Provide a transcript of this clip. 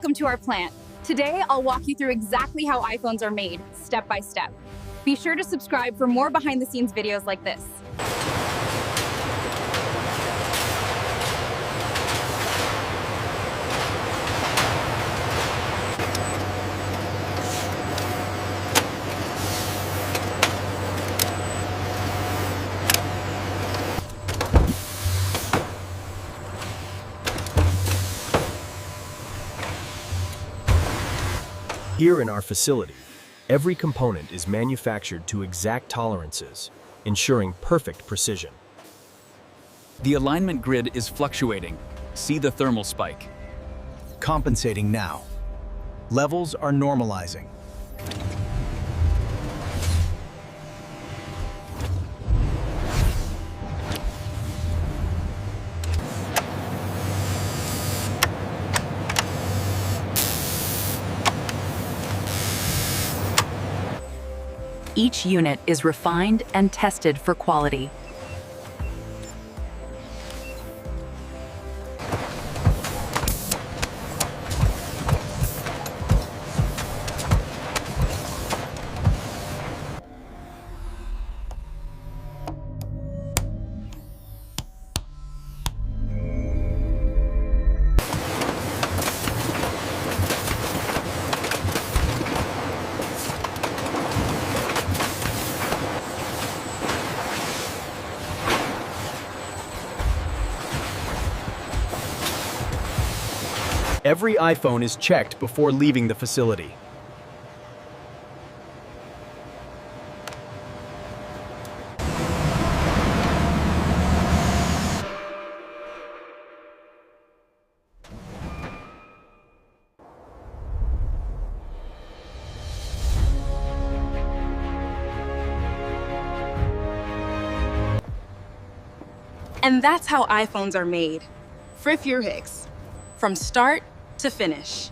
Welcome to our plant. Today, I'll walk you through exactly how iPhones are made, step by step. Be sure to subscribe for more behind-the-scenes videos like this. Here in our facility, every component is manufactured to exact tolerances, ensuring perfect precision. The alignment grid is fluctuating. See the thermal spike. Compensating now. Levels are normalizing. Each unit is refined and tested for quality. Every iPhone is checked before leaving the facility. And that's how iPhones are made. Frith your Hicks. From start to finish.